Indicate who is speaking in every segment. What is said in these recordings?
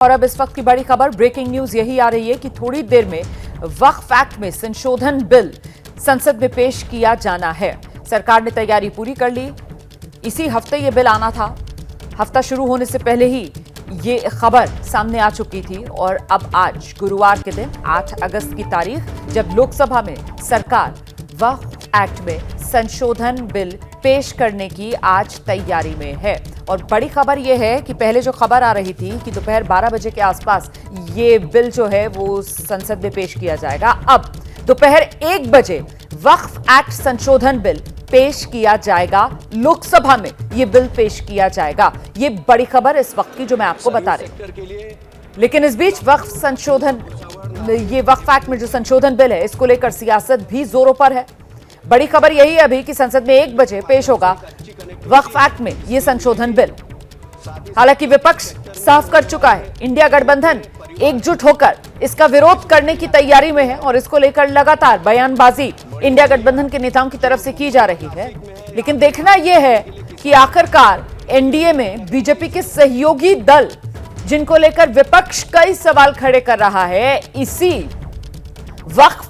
Speaker 1: और अब इस वक्त की बड़ी खबर, ब्रेकिंग न्यूज यही आ रही है कि थोड़ी देर में वक्फ एक्ट में संशोधन बिल संसद में पेश किया जाना है। सरकार ने तैयारी पूरी कर ली। इसी हफ्ते ये बिल आना था। हफ्ता शुरू होने से पहले ही ये खबर सामने आ चुकी थी और अब आज गुरुवार के दिन 8 अगस्त की तारीख, जब लोकसभा में सरकार वक्फ एक्ट में संशोधन बिल पेश करने की आज तैयारी में है। और बड़ी खबर यह है कि पहले जो खबर आ रही थी कि दोपहर 12 बजे के आसपास ये बिल जो है वो संसद में पेश किया जाएगा, अब दोपहर 1 बजे वक्फ एक्ट संशोधन बिल पेश किया जाएगा। लोकसभा में ये बिल पेश किया जाएगा। ये बड़ी खबर इस वक्त की जो मैं आपको बता रही हूं। लेकिन इस बीच ये वक्फ एक्ट में जो संशोधन बिल है, इसको लेकर सियासत भी जोरों पर है। बड़ी खबर यही है अभी कि संसद में 1 बजे पेश होगा वक्फ एक्ट में ये संशोधन बिल। हालांकि विपक्ष साफ कर चुका है, इंडिया गठबंधन एकजुट होकर इसका विरोध करने की तैयारी में है और इसको लेकर लगातार बयानबाजी इंडिया गठबंधन के नेताओं की तरफ से की जा रही है। लेकिन देखना यह है कि आखिरकार एनडीए में बीजेपी के सहयोगी दल, जिनको लेकर विपक्ष कई सवाल खड़े कर रहा है, इसी वक्फ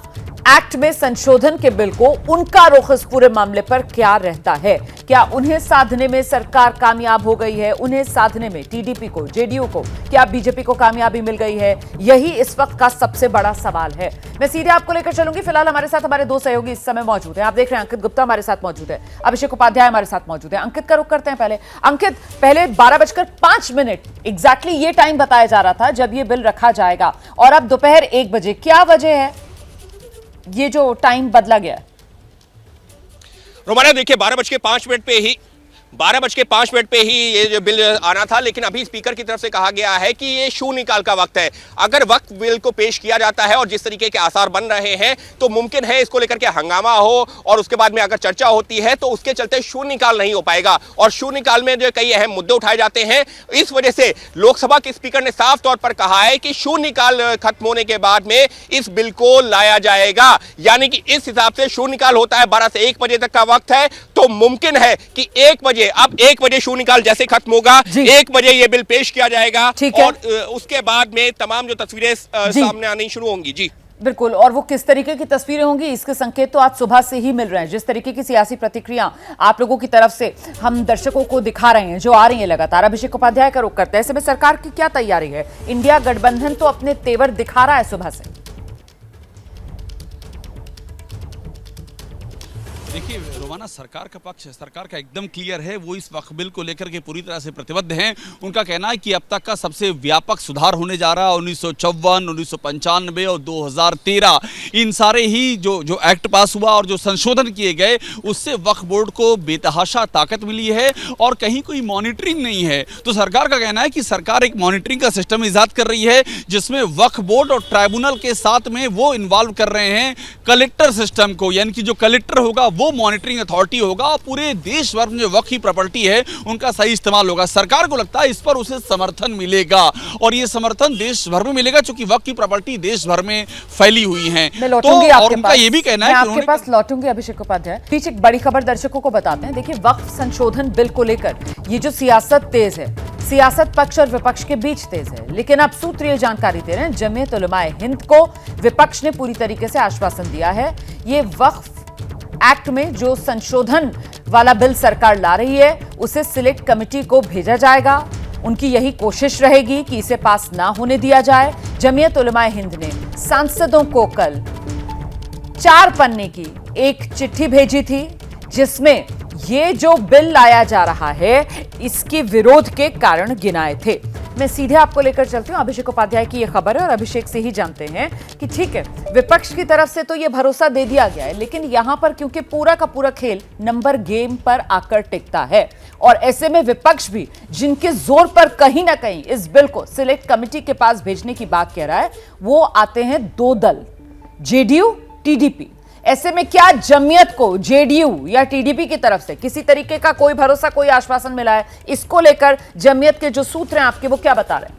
Speaker 1: एक्ट में संशोधन के बिल को, उनका रुख इस पूरे मामले पर क्या रहता है? क्या उन्हें साधने में सरकार कामयाब हो गई है? उन्हें साधने में टीडीपी को, जेडीयू को, क्या बीजेपी को कामयाबी मिल गई है? यही इस वक्त का सबसे बड़ा सवाल है। मैं सीधे आपको लेकर चलूंगी। फिलहाल हमारे साथ हमारे दो सहयोगी इस समय मौजूद हैं। आप देख रहे हैं अंकित गुप्ता हमारे साथ मौजूद है, अभिषेक उपाध्याय हमारे साथ मौजूद है। अंकित का रुख करते हैं पहले। अंकित, पहले 12:05 एग्जैक्टली ये टाइम बताया जा रहा था जब ये बिल रखा जाएगा, और अब दोपहर 1 बजे। क्या वजह है ये जो टाइम बदला गया?
Speaker 2: रोमाना, देखिए 12:05 पे ही ये जो बिल आना था, लेकिन अभी स्पीकर की तरफ से कहा गया है कि ये शून्यकाल का वक्त है। अगर वक्त बिल को पेश किया जाता है और जिस तरीके के आसार बन रहे हैं, तो मुमकिन है इसको लेकर के हंगामा हो और उसके बाद में अगर चर्चा होती है तो उसके चलते शून्यकाल नहीं हो पाएगा। और शून्यकाल में जो कई अहम मुद्दे उठाए जाते हैं, इस वजह से लोकसभा के स्पीकर ने साफ तौर पर कहा है कि शून्यकाल खत्म होने के बाद में इस बिल को लाया जाएगा। यानी कि इस हिसाब से शून्यकाल होता है 12 से 1 बजे तक का वक्त है, तो मुमकिन है कि 1 बजे, अब 1 बजे शून्यकाल जैसे खत्म होगा, 1 बजे ये बिल पेश किया जाएगा और उसके बाद में तमाम जो तस्वीरें सामने आनी शुरू होंगी। जी
Speaker 1: बिल्कुल। और वो किस तरीके की तस्वीरें होंगी, इसके संकेत तो आज सुबह से ही मिल रहे हैं। जिस तरीके की सियासी प्रतिक्रिया आप लोगों की तरफ से हम दर्शकों को दिखा रहे हैं, जो आ रही है लगातार। अभिषेक उपाध्याय का रुख करते हैं। ऐसे में सरकार की क्या तैयारी है? इंडिया गठबंधन तो अपने तेवर दिखा रहा है सुबह से।
Speaker 3: देखिए रोमाना, सरकार का पक्ष, सरकार का एकदम क्लियर है। वो इस वक्फ बिल को लेकर के पूरी तरह से प्रतिबद्ध हैं। उनका कहना है कि अब तक का सबसे व्यापक सुधार होने जा रहा है। 1954, 1995 और 2013 इन सारे ही जो एक्ट पास हुआ और जो संशोधन किए गए, उससे वक्फ बोर्ड को बेतहाशा ताकत मिली है और कहीं कोई मॉनिटरिंग नहीं है। तो सरकार का कहना है कि सरकार एक मॉनिटरिंग का सिस्टम ईजाद कर रही है, जिसमें वक्फ बोर्ड और ट्राइब्यूनल के साथ में वो इन्वॉल्व कर रहे हैं कलेक्टर सिस्टम को। यानी कि जो कलेक्टर होगा वो मॉनिटरिंग अथॉरिटी होगा और पूरे देश भर में जो वक्फ की प्रॉपर्टी है उनका सही इस्तेमाल होगा। सरकार को लगता है इस पर उसे समर्थन मिलेगा और ये समर्थन देश भर में मिलेगा, क्योंकि वक्फ की प्रॉपर्टी देश भर में फैली हुई है। तो और उनका ये भी कहना है कि
Speaker 1: आपके पास लौटूंगी अभिषेक उपाध्याय। पीछे एक बड़ी खबर दर्शकों को बताते हैं। देखिए, वक्फ संशोधन बिल को लेकर ये जो सियासत तेज है, सियासत पक्ष और विपक्ष के बीच तेज है। लेकिन अब सूत्र ये जानकारी दे रहे हैं, जमीयत उलमाए हिंद को विपक्ष ने पूरी तरीके से आश्वासन दिया है, ये वक्फ एक्ट में जो संशोधन वाला बिल सरकार ला रही है उसे सिलेक्ट कमेटी को भेजा जाएगा। उनकी यही कोशिश रहेगी कि इसे पास ना होने दिया जाए। जमीयत उलमाए हिंद ने सांसदों को कल 4 पन्ने की एक चिट्ठी भेजी थी, जिसमें ये जो बिल लाया जा रहा है इसके विरोध के कारण गिनाए थे। मैं सीधे आपको लेकर चलती हूं। अभिषेक उपाध्याय की यह खबर है और अभिषेक से ही जानते हैं कि ठीक है, विपक्ष की तरफ से तो यह भरोसा दे दिया गया है, लेकिन यहां पर क्योंकि पूरा का पूरा खेल नंबर गेम पर आकर टिकता है, और ऐसे में विपक्ष भी जिनके जोर पर कहीं ना कहीं इस बिल को सिलेक्ट कमेटी के पास भेजने की बात कह रहा है, वो आते हैं 2 दल, जेडीयू, टीडीपी। ऐसे में क्या जमीयत को जेडीयू या टीडीपी की तरफ से किसी तरीके का कोई भरोसा, कोई आश्वासन मिला है? इसको लेकर जमीयत के जो सूत्र हैं आपके, वो क्या बता रहे हैं?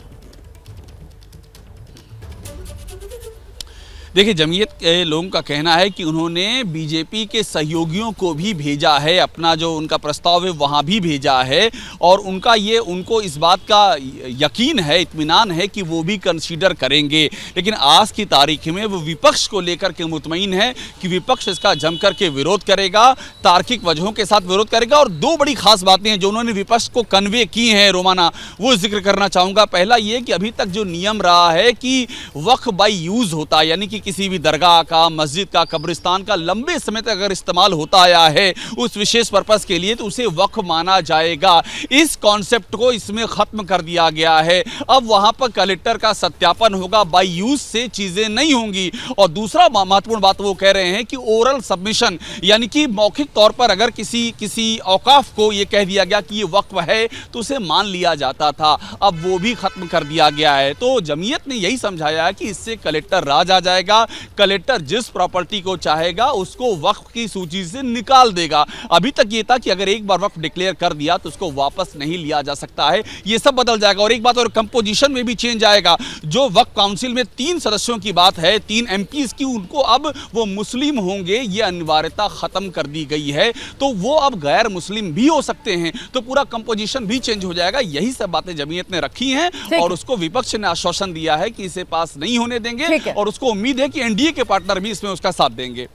Speaker 3: देखिए, जमीयत के लोगों का कहना है कि उन्होंने बीजेपी के सहयोगियों को भी भेजा है, अपना जो उनका प्रस्ताव है वहाँ भी भेजा है, और उनको इस बात का यकीन है, इत्मीनान है कि वो भी कंसीडर करेंगे। लेकिन आज की तारीख में वो विपक्ष को लेकर के मुतमईन है कि विपक्ष इसका जम करके विरोध करेगा, तार्किक वजहों के साथ विरोध करेगा। और दो बड़ी खास बातें हैं जो उन्होंने विपक्ष को कन्वे की हैं रोमाना, वो जिक्र करना चाहूँगा। पहला ये कि अभी तक जो नियम रहा है कि वक्फ बाई यूज़ होता है, यानी कि किसी भी दरगाह का, मस्जिद का, कब्रिस्तान का लंबे समय तक अगर इस्तेमाल होता आया है उस विशेष पर्पस के लिए, तो उसे वक्फ माना जाएगा। इस कॉन्सेप्ट को इसमें खत्म कर दिया गया है। अब वहां पर कलेक्टर का सत्यापन होगा, बाई यूज से चीजें नहीं होंगी। और दूसरा महत्वपूर्ण बात वो कह रहे हैं कि ओरल सबमिशन, यानी कि मौखिक तौर पर अगर किसी औकाफ को ये कह दिया गया कि ये वक्फ है तो उसे मान लिया जाता था, अब वो भी खत्म कर दिया गया है। तो जमीयत ने यही समझाया है कि इससे कलेक्टर राज आ जाएगा, कलेक्टर जिस प्रॉपर्टी को चाहेगा उसको वक्फ की सूची से निकाल देगा। अभी तक ये था कि अगर एक बार वक्फ डिक्लेयर कर दिया तो उसको वापस नहीं लिया जा सकता है, ये सब बदल जाएगा। और एक बात और, कंपोजिशन में भी चेंज आएगा। जो वक्फ काउंसिल में 3 सदस्यों की बात है, 3 एमपीज की, उनको अब वो मुस्लिम होंगे, ये अनिवार्यता खत्म कर दी गई है। तो वो अब गैर मुस्लिम भी हो सकते हैं, तो पूरा कंपोजिशन भी चेंज हो जाएगा। यही सब बातें जमीयत ने रखी हैं और उसको विपक्ष ने आश्वासन दिया है कि इसे पास नहीं होने देंगे, और उसको उम्मीद है कि एनडीए के पार्टनर भी इसमें उसका साथ देंगे।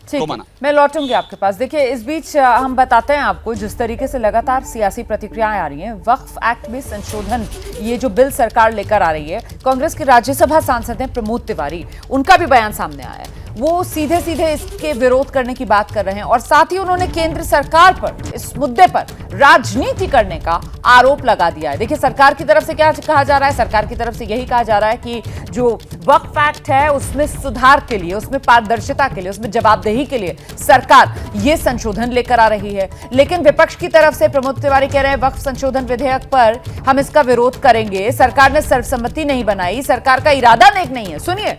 Speaker 1: मैं लौटूंगी आपके पास। देखिए, इस बीच हम बताते हैं आपको, जिस तरीके से लगातार सियासी प्रतिक्रियाएं आ रही हैं, वक्फ एक्ट में संशोधन, ये जो बिल सरकार लेकर आ रही है, कांग्रेस के राज्यसभा सांसद हैं प्रमोद तिवारी, उनका भी बयान सामने आया है। वो सीधे सीधे इसके विरोध करने की बात कर रहे हैं और साथ ही उन्होंने केंद्र सरकार पर इस मुद्दे पर राजनीति करने का आरोप लगा दिया है। देखिए, सरकार की तरफ से क्या कहा जा रहा है, सरकार की तरफ से यही कहा जा रहा है कि जो वक्फ एक्ट है उसमें सुधार के लिए, उसमें पारदर्शिता के लिए, उसमें जवाबदेही के लिए सरकार ये संशोधन लेकर आ रही है। लेकिन विपक्ष की तरफ से प्रमोद तिवारी कह रहे हैं वक्फ संशोधन विधेयक पर हम इसका विरोध करेंगे, सरकार ने सर्वसम्मति नहीं बनाई, सरकार का इरादा नेक नहीं है। सुनिए,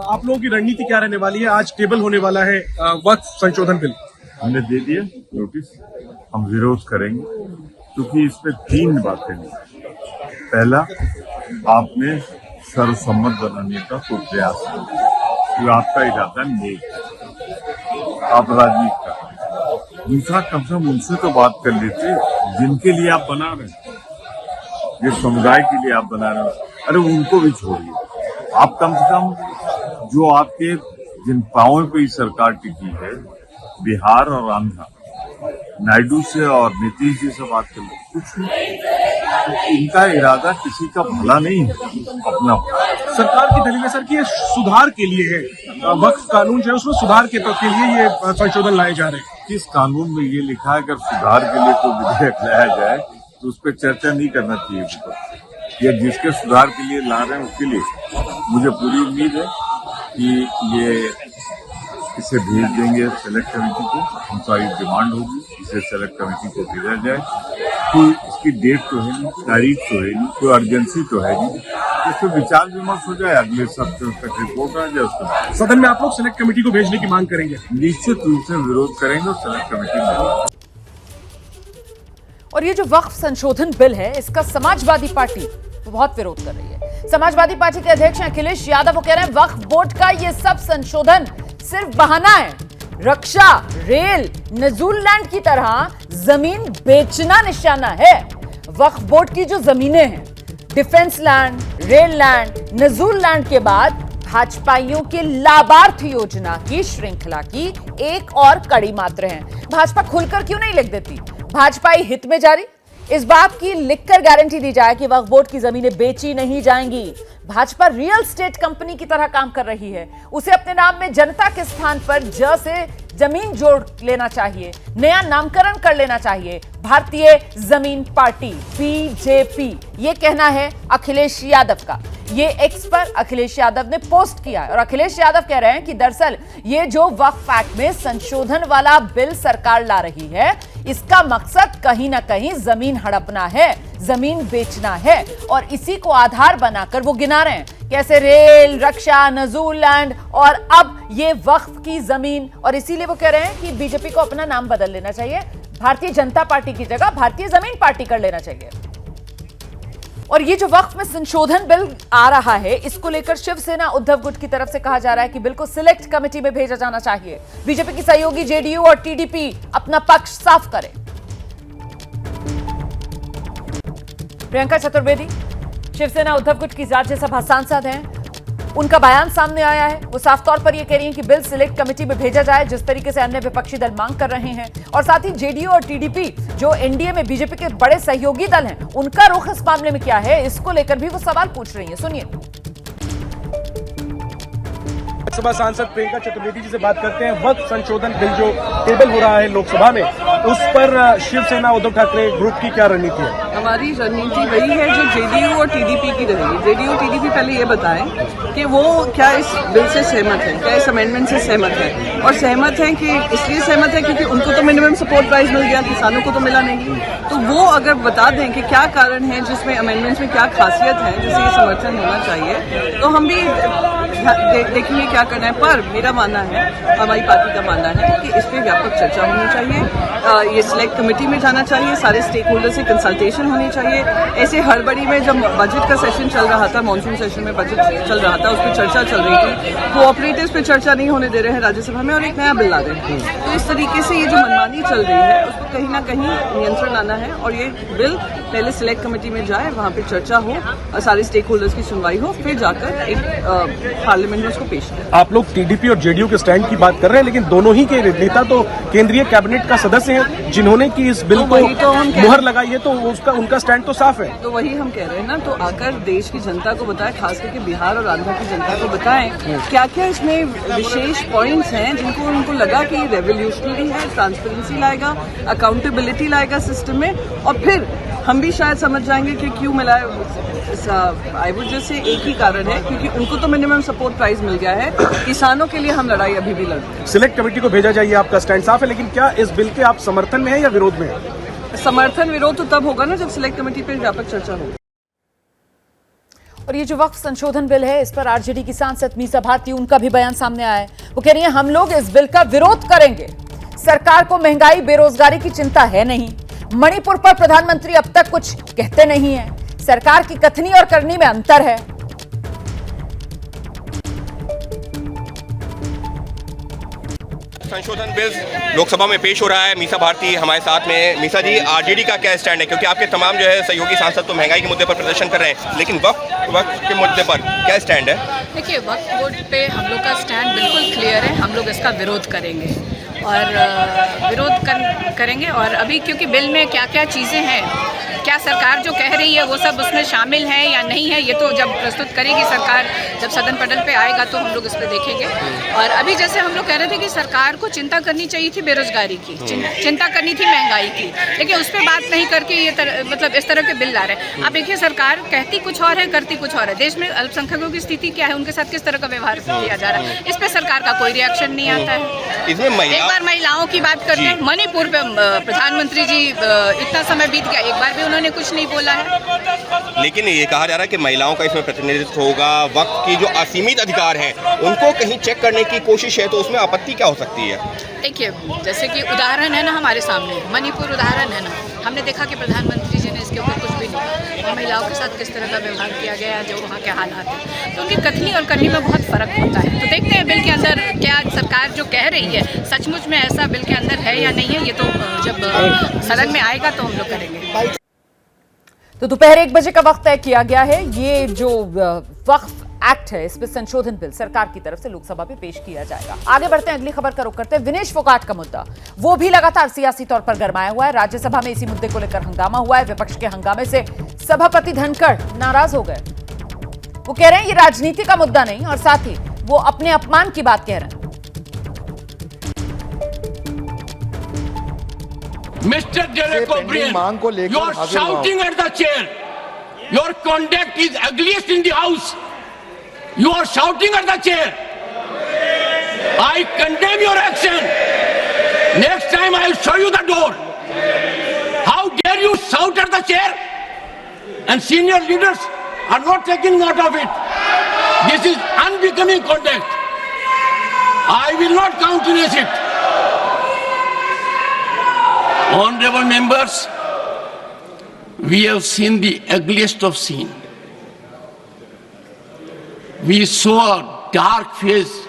Speaker 4: आप लोगों की रणनीति क्या रहने वाली है? आज टेबल होने वाला है वक्फ संशोधन बिल।
Speaker 5: हमने दे दिया नोटिस, हम विरोध करेंगे क्योंकि इसमें 3 बातें हैं। पहला, आपने सर्वसम्मत बनाने का कोई प्रयास नहीं, आपका इरादा नेक है, आप राजनीति कर रहे हैं। दूसरा, कम से कम उनसे तो बात कर लेते जिनके लिए आप बना रहे हैं, जिस समुदाय के लिए आप बना रहे हैं, अरे उनको भी छोड़िए। आप कम से कम जो आपके जिन पांवों पे सरकार टिकी है, बिहार और आंध्र, नायडू से और नीतीश जी से बात कर लो, कुछ नहीं। इनका इरादा किसी का भला नहीं है, अपना।
Speaker 4: सरकार की दलील है सर कि ये सुधार के लिए है, वक्फ कानून जो है उसमें सुधार के लिए ये संशोधन लाए जा रहे हैं।
Speaker 5: किस कानून में ये लिखा है अगर सुधार के लिए कोई विधेयक लाया जाए तो उस पर चर्चा नहीं करना चाहिए। या जिसके सुधार के लिए ला रहे हैं उसके लिए मुझे पूरी उम्मीद है कि ये इसे भेज देंगे सेलेक्ट कमेटी को। हम सारी डिमांड होगी, इसे सेलेक्ट कमेटी को भेजा जाए। कोई इसकी डेट तो है नहीं, तारीख तो है नहीं, कोई अर्जेंसी तो है नहीं, इस पर विचार विमर्श हो जाए, अगले सप्ताह तक रिपोर्ट आ जाए। उसके
Speaker 4: सदन में आप लोग सेलेक्ट कमेटी को भेजने की मांग करेंगे?
Speaker 5: निश्चित रूप से विरोध करेंगे और सेलेक्ट कमेटी में।
Speaker 1: और ये जो वक्फ संशोधन बिल है, इसका समाजवादी पार्टी बहुत विरोध कर रही है। समाजवादी पार्टी के अध्यक्ष अखिलेश यादव वो कह रहे हैं वक्फ बोर्ड का ये सब संशोधन सिर्फ बहाना है। रक्षा, रेल, नजूल लैंड की तरह जमीन बेचना निशाना है। वक्फ बोर्ड की जो जमीनें हैं, डिफेंस लैंड, रेल लैंड, नजूल लैंड के बाद भाजपाइयों के लाभार्थ योजना की श्रृंखला की एक और कड़ी मात्र है। भाजपा खुलकर क्यों नहीं लिख देती? भाजपाई हित में जारी इस बात की लिखकर गारंटी दी जाए कि वक्फ बोर्ड की जमीनें बेची नहीं जाएंगी। भाजपा रियल स्टेट कंपनी की तरह काम कर रही है। उसे अपने नाम में जनता के स्थान पर ज से जमीन जोड़ लेना चाहिए, नया नामकरण कर लेना चाहिए, भारतीय जमीन पार्टी बीजेपी। ये कहना है अखिलेश यादव का। ये एक्स पर अखिलेश यादव ने पोस्ट किया है और अखिलेश यादव कह रहे हैं कि दरअसल ये जो वक्फ एक्ट में संशोधन वाला बिल सरकार ला रही है, इसका मकसद कहीं ना कहीं जमीन हड़पना है, जमीन बेचना है। और इसी को आधार बनाकर वो गिना रहे हैं कैसे रेल, रक्षा, नजूल लैंड और अब ये वक्फ की जमीन। और इसीलिए वो कह रहे हैं कि बीजेपी को अपना नाम बदल लेना चाहिए, भारतीय जनता पार्टी की जगह भारतीय जमीन पार्टी कर लेना चाहिए। और ये जो वक्फ में संशोधन बिल आ रहा है, इसको लेकर शिवसेना उद्धव गुट की तरफ से कहा जा रहा है कि बिल को सिलेक्ट कमेटी में भेजा जाना चाहिए। बीजेपी की सहयोगी जेडीयू और टीडीपी अपना पक्ष साफ करें। प्रियंका चतुर्वेदी शिवसेना उद्धव गुट की राज्यसभा सांसद हैं, उनका बयान सामने आया है। वो साफ तौर पर यह कह रही हैं कि बिल सिलेक्ट कमेटी में भेजा जाए, जिस तरीके से अन्य विपक्षी दल मांग कर रहे हैं। और साथ ही जेडीयू और टीडीपी जो एनडीए में बीजेपी के बड़े सहयोगी दल हैं, उनका रुख इस मामले में क्या है, इसको लेकर भी वो सवाल पूछ रही हैं। सुनिए।
Speaker 4: लोकसभा सांसद प्रियंका चतुर्वेदी जी से बात करते हैं। वक्फ संशोधन बिल जो टेबल हो रहा है लोकसभा में, उस पर शिवसेना उद्धव ठाकरे ग्रुप की क्या रणनीति है?
Speaker 6: हमारी रणनीति वही है जो जेडीयू और टीडीपी की रहेगी। जेडीयू और टीडीपी पहले ये बताएं कि वो क्या इस बिल से सहमत है, क्या इस अमेंडमेंट से सहमत है। और सहमत है कि इसलिए सहमत है क्योंकि उनको तो मिनिमम सपोर्ट प्राइस मिल गया, किसानों को तो मिला नहीं। तो वो अगर बता दें कि क्या कारण है, जिसमें अमेंडमेंट्स में क्या खासियत है जिससे ये समर्थन होना चाहिए, तो हम भी देखेंगे क्या करना है। पर मेरा मानना है, हमारी पार्टी का मानना है कि इस पर व्यापक चर्चा होनी चाहिए, ये सिलेक्ट कमेटी में जाना चाहिए, सारे स्टेक होल्डर से कंसल्टेशन होनी चाहिए। ऐसे हड़बड़ी में जब बजट का सेशन चल रहा था, मानसून सेशन में बजट चल रहा था, उस पर चर्चा चल रही थी, कोऑपरेटिव्स पे चर्चा नहीं होने दे रहे हैं राज्यसभा में और एक नया बिल ला रहे हैं। तो इस तरीके से ये जो मनमानी चल रही है उसको कहीं ना कहीं नियंत्रण आना है और ये बिल पहले सिलेक्ट कमेटी में जाए, वहाँ पे चर्चा हो और सारे स्टेक होल्डर्स की सुनवाई हो, फिर जाकर एक पार्लियामेंट में उसको पेश करें।
Speaker 4: आप लोग टीडीपी और जेडीयू के स्टैंड की बात कर रहे हैं, लेकिन दोनों ही के नेता तो केंद्रीय कैबिनेट का सदस्य हैं, जिन्होंने की इस बिल को मुहर लगाई है, तो उनका स्टैंड तो साफ है।
Speaker 6: तो वही हम कह रहे हैं ना, तो आकर देश की जनता को बताएं, खास करके बिहार और आंध्र की जनता को बताएं क्या क्या इसमें विशेष पॉइंट्स हैं जिनको उनको लगा कि रेवोल्यूशनरी है, ट्रांसपेरेंसी लाएगा, अकाउंटेबिलिटी लाएगा सिस्टम में, और फिर हम भी शायद समझ जाएंगे कि क्यों मिला है। आई वुड जस्ट से एक ही कारण है, क्योंकि उनको तो मिनिमम सपोर्ट प्राइस मिल गया है, किसानों के लिए हम लड़ाई अभी भी लड़ते हैं।
Speaker 4: सिलेक्ट कमेटी को भेजा जाइए, आपका स्टैंड साफ है, लेकिन क्या इस बिल के आप समर्थन में है या विरोध में है?
Speaker 6: समर्थन विरोध तो तब होगा ना जब सिलेक्ट कमेटी पर व्यापक चर्चा होगी।
Speaker 1: और ये जो वक्फ संशोधन बिल है, इस पर आरजेडी की सांसद मीसा भारती, उनका भी बयान सामने आया है। वो कह रही है हम लोग इस बिल का विरोध करेंगे, सरकार को महंगाई बेरोजगारी की चिंता है नहीं, मणिपुर पर प्रधानमंत्री अब तक कुछ कहते नहीं है, सरकार की कथनी और करनी में अंतर है।
Speaker 2: संशोधन बिल लोकसभा में पेश हो रहा है। मीसा भारती हमारे साथ में। मीसा जी, आरजेडी का क्या स्टैंड है, क्योंकि आपके तमाम जो है सहयोगी सांसद तो महंगाई के मुद्दे पर प्रदर्शन कर रहे हैं, लेकिन वक्त के मुद्दे पर क्या स्टैंड है?
Speaker 7: देखिए, वक्फ बोर्ड पे हम लोग का स्टैंड बिल्कुल क्लियर है, हम लोग इसका विरोध करेंगे और करेंगे। और अभी क्योंकि बिल में क्या क्या चीज़ें हैं, क्या सरकार जो कह रही है वो सब उसमें शामिल है या नहीं है, ये तो जब प्रस्तुत करेगी सरकार, जब सदन पटल पे आएगा तो हम लोग इस पर देखेंगे। और अभी जैसे हम लोग कह रहे थे कि सरकार को चिंता करनी चाहिए थी बेरोजगारी की, चिंता करनी थी महंगाई की, लेकिन उस पर बात नहीं करके ये मतलब इस तरह के बिल ला रहे हैं। आप देखिए, सरकार कहती कुछ और है, करती कुछ और है। देश में अल्पसंख्यकों की स्थिति क्या है, उनके साथ किस तरह का व्यवहार किया जा रहा है, इस पर सरकार का कोई रिएक्शन नहीं आता है।
Speaker 2: इसमें
Speaker 7: एक बार महिलाओं की बात करते हैं, मणिपुर पे प्रधानमंत्री जी इतना समय बीत गया, एक बार भी उन्होंने कुछ नहीं बोला है।
Speaker 2: लेकिन ये कहा जा रहा है कि महिलाओं का इसमें प्रतिनिधित्व होगा, वक्त की जो असीमित अधिकार हैं उनको कहीं चेक करने की कोशिश है, तो उसमें आपत्ति क्या हो सकती है?
Speaker 7: देखिए, जैसे कि उदाहरण है ना हमारे सामने, मणिपुर उदाहरण है ना, हमने देखा कि प्रधानमंत्री जी ने इसके ऊपर कुछ भी नहीं कहा और महिलाओं के साथ किस तरह का व्यवहार किया गया, जो वहाँ के हालात हैं, तो उनकी कथनी और करनी में बहुत फर्क होता है। तो देखते हैं बिल के अंदर क्या सरकार जो कह रही है सचमुच में ऐसा बिल के अंदर है या नहीं है, ये तो जब सदन में आएगा तो हम लोग करेंगे।
Speaker 1: तो दोपहर 1 बजे का वक्त तय किया गया है। ये जो वक्फ एक्ट है, इस पर संशोधन बिल सरकार की तरफ से लोकसभा में पेश किया जाएगा। आगे बढ़ते हैं, अगली खबर का रुख करते हैं। विनेश फोगाट का मुद्दा, वो भी लगातार सियासी तौर पर गरमाया हुआ है। राज्यसभा में इसी मुद्दे को लेकर हंगामा हुआ है। विपक्ष के हंगामे से सभापति धनखड़ नाराज हो गए। वो कह रहे हैं ये राजनीति का मुद्दा नहीं, और साथ ही वो अपने अपमान की बात कह रहे हैं।
Speaker 8: Mr. Derek O'Brien, you are shouting at the chair. Your conduct is ugliest in the house. You are shouting at the chair. I condemn your action. Next time I will show you the door. How dare you shout at the chair? And senior leaders are not taking note of it. This is unbecoming conduct. I will not countenance it. Honorable members, we have seen the ugliest of scene. We saw a dark phase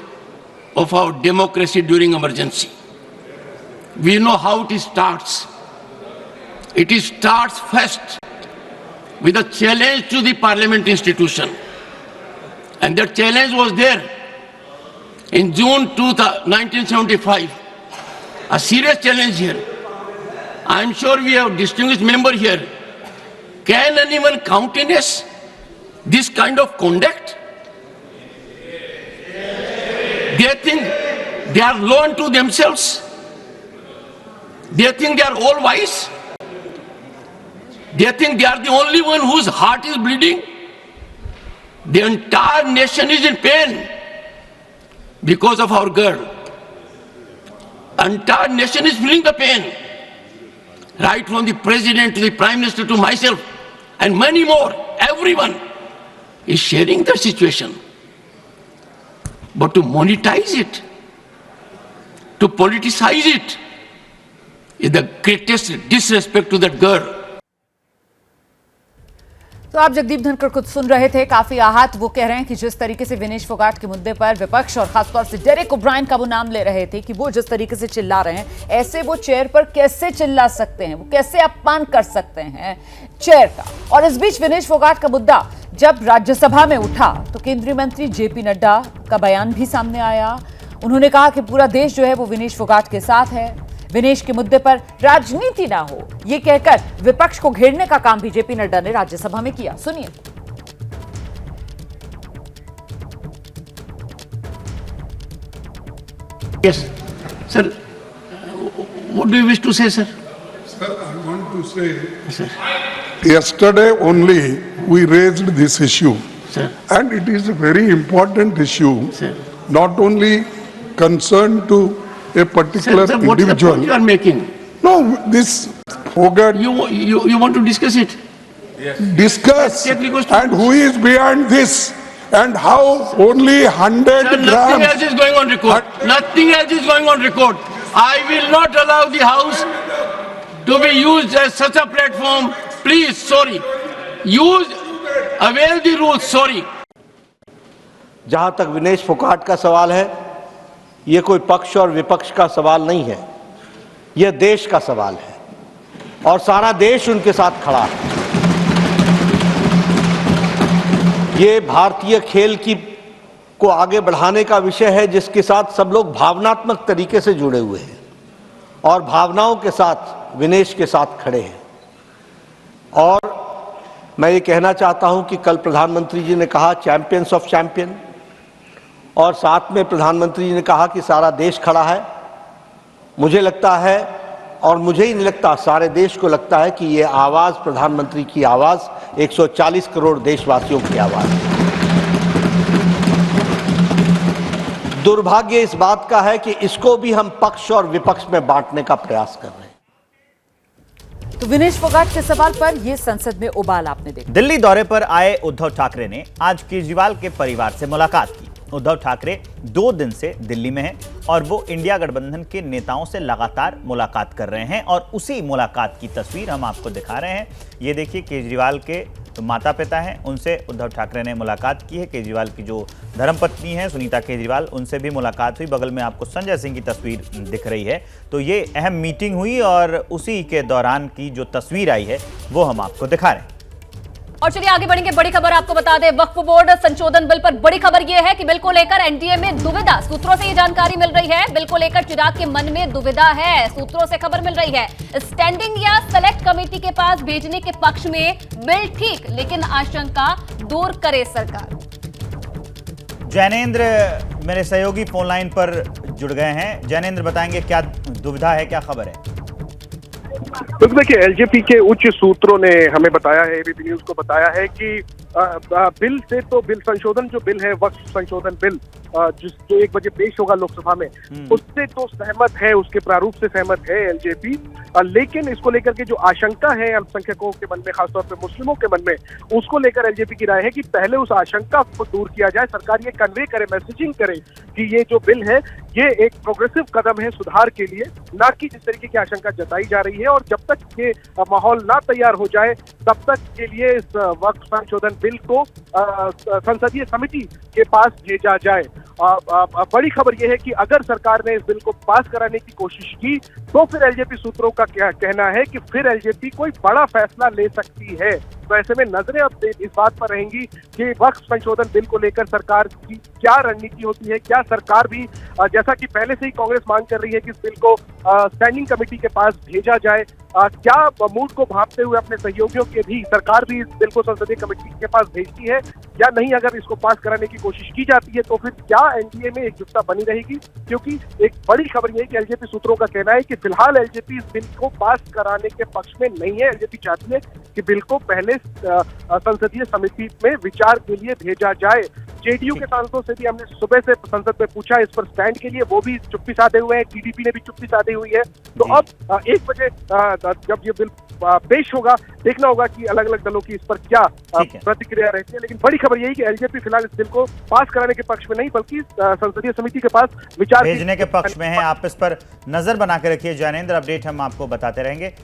Speaker 8: of our democracy during emergency. We know how it starts. It starts first with a challenge to the parliament institution. And that challenge was there in June 1975. A serious challenge here. I'm sure we have distinguished member here. Can anyone countenance this kind of conduct? They think they are law unto themselves. They think they are all wise. They think they are the only one whose heart is bleeding. The entire nation is in pain because of our girl. Entire nation is feeling the pain. Right from the president to the prime minister to myself and many more. Everyone is sharing the situation. But to monetize it, to politicize it, is the greatest disrespect to that girl.
Speaker 1: तो आप जगदीप धनखड़ कुछ सुन रहे थे, काफी आहत वो कह रहे हैं कि जिस तरीके से विनेश फोगाट के मुद्दे पर विपक्ष और खासतौर से डेरेक ओब्रायन का वो नाम ले रहे थे कि वो जिस तरीके से चिल्ला रहे हैं, ऐसे वो चेयर पर कैसे चिल्ला सकते हैं, वो कैसे अपमान कर सकते हैं चेयर का। और इस बीच विनेश फोगाट का मुद्दा जब राज्यसभा में उठा तो केंद्रीय मंत्री जेपी नड्डा का बयान भी सामने आया। उन्होंने कहा कि पूरा देश जो है वो विनेश फोगाट के साथ है, विनेश के मुद्दे पर राजनीति ना हो, ये कहकर विपक्ष को घेरने का काम भी जेपी नड्डा ने राज्यसभा में किया। सुनिए।
Speaker 8: Yes, sir. What do you wish to say, sir?
Speaker 9: Sir, I want to say,
Speaker 8: Sir.
Speaker 9: yesterday only we raised this issue,
Speaker 8: Sir.
Speaker 9: and it is a very important issue,
Speaker 8: Sir.
Speaker 9: not only concerned to a particular
Speaker 8: Sir, what is the
Speaker 9: individual.
Speaker 8: point you are making?
Speaker 9: No, this Fogart
Speaker 8: You want to discuss it?
Speaker 9: discuss,
Speaker 8: Exactly goes to-
Speaker 9: and who is behind this, and how only 100
Speaker 8: Sir, nothing else
Speaker 9: grams.
Speaker 8: is going on record. Nothing else is going on record. I will not allow the House to be used as such a platform. Please, sorry. Avail the rules, sorry.
Speaker 10: जहां तक विनेश फोगाट का सवाल है, यह कोई पक्ष और विपक्ष का सवाल नहीं है, यह देश का सवाल है और सारा देश उनके साथ खड़ा है। ये भारतीय खेल को आगे बढ़ाने का विषय है जिसके साथ सब लोग भावनात्मक तरीके से जुड़े हुए हैं और भावनाओं के साथ विनेश के साथ खड़े हैं। और मैं ये कहना चाहता हूं कि कल प्रधानमंत्री जी ने कहा चैंपियंस ऑफ चैंपियन, और साथ में प्रधानमंत्री जी ने कहा कि सारा देश खड़ा है। मुझे लगता है, और मुझे ही नहीं लगता, सारे देश को लगता है कि ये आवाज प्रधानमंत्री की आवाज 140 करोड़ देशवासियों की आवाज है। दुर्भाग्य इस बात का है कि इसको भी हम पक्ष और विपक्ष में बांटने का प्रयास कर रहे हैं।
Speaker 1: तो विनेश फोगाट के सवाल पर यह संसद में उबाल आपने देखा।
Speaker 11: दिल्ली दौरे पर आए उद्धव ठाकरे ने आज केजरीवाल के परिवार से मुलाकात की। उद्धव ठाकरे 2 दिन से दिल्ली में हैं और वो इंडिया गठबंधन के नेताओं से लगातार मुलाकात कर रहे हैं और उसी मुलाकात की तस्वीर हम आपको दिखा रहे हैं। ये देखिए, केजरीवाल के माता पिता हैं, उनसे उद्धव ठाकरे ने मुलाकात की है। केजरीवाल की जो धर्मपत्नी है सुनीता केजरीवाल, उनसे भी मुलाकात हुई। बगल में आपको संजय सिंह की तस्वीर दिख रही है। तो ये अहम मीटिंग हुई और उसी के दौरान की जो तस्वीर आई है वो हम आपको दिखा रहे हैं।
Speaker 12: और चलिए आगे बढ़ेंगे। बड़ी खबर आपको बता दें, वक्फ बोर्ड संशोधन बिल पर बड़ी खबर यह है कि बिल को लेकर एनडीए में दुविधा। सूत्रों से ये जानकारी मिल रही है, बिल को लेकर चिराग के मन में दुविधा है। सूत्रों से खबर मिल रही है, स्टैंडिंग या सेलेक्ट कमेटी के पास भेजने के पक्ष में बिल ठीक, लेकिन आशंका दूर करे सरकार।
Speaker 11: जैनेंद्र मेरे सहयोगी फोन लाइन पर जुड़ गए हैं। जैनेंद्र, बताएंगे क्या दुविधा है, क्या खबर है?
Speaker 4: तो देखिए, एलजेपी के उच्च सूत्रों ने हमें बताया है, एबीपी न्यूज को बताया है कि बिल से तो बिल संशोधन जो बिल है, वक्फ संशोधन बिल जो 1 बजे पेश होगा लोकसभा में, उससे तो सहमत है, उसके प्रारूप से सहमत है एलजेपी। लेकिन इसको लेकर के जो आशंका है अल्पसंख्यकों के मन में, खासतौर पे मुस्लिमों के मन में, उसको लेकर एलजेपी की राय है कि पहले उस आशंका को दूर किया जाए, सरकार ये कन्वे करे, मैसेजिंग करे कि ये जो बिल है ये एक प्रोग्रेसिव कदम है सुधार के लिए, ना कि जिस तरीके की आशंका जताई जा रही है। और जब तक ये माहौल ना तैयार हो जाए तब तक के लिए इस वक्फ संशोधन बिल को संसदीय समिति के पास भेजा जाए। बड़ी खबर यह है कि अगर सरकार ने इस बिल को पास कराने की कोशिश की तो फिर एलजेपी सूत्रों का क्या कहना है कि फिर एलजेपी कोई बड़ा फैसला ले सकती है। तो ऐसे में नजरें अब इस बात पर रहेंगी कि वक्फ संशोधन बिल को लेकर सरकार की क्या रणनीति होती है। क्या सरकार भी, जैसा कि पहले से ही कांग्रेस मांग कर रही है कि इस बिल को स्टैंडिंग कमेटी के पास भेजा जाए, क्या मूड को भांपते हुए अपने सहयोगियों के भी सरकार भी इस बिल को संसदीय कमेटी के पास भेजती है या नहीं। अगर इसको पास कराने की कोशिश की जाती है तो फिर क्या एनडीए में एकजुटता बनी रहेगी, क्योंकि एक बड़ी खबर यह है कि एलजेपी सूत्रों का कहना है कि फिलहाल एलजेपी इस बिल को पास कराने के पक्ष में नहीं है। एलजेपी चाहती है कि बिल को पहले संसदीय समिति में विचार के लिए भेजा जाए। जेडीयू के सांसदों से भी हमने सुबह से संसद में पूछा इस पर स्टैंड के लिए, वो भी चुप्पी साधे हुए हैं, टीडीपी ने भी चुप्पी साधी हुई है। तो अब 1 बजे जब ये बिल पेश होगा, देखना होगा कि अलग अलग दलों की इस पर क्या प्रतिक्रिया रहती है। लेकिन बड़ी खबर यही कि एलजेपी फिलहाल इस बिल को पास कराने के पक्ष में नहीं बल्कि संसदीय समिति के पास विचार
Speaker 11: भेजने के पक्ष में है। आप इस पर नजर बना के रखिए ज्ञानेंद्र, अपडेट हम आपको बताते रहेंगे।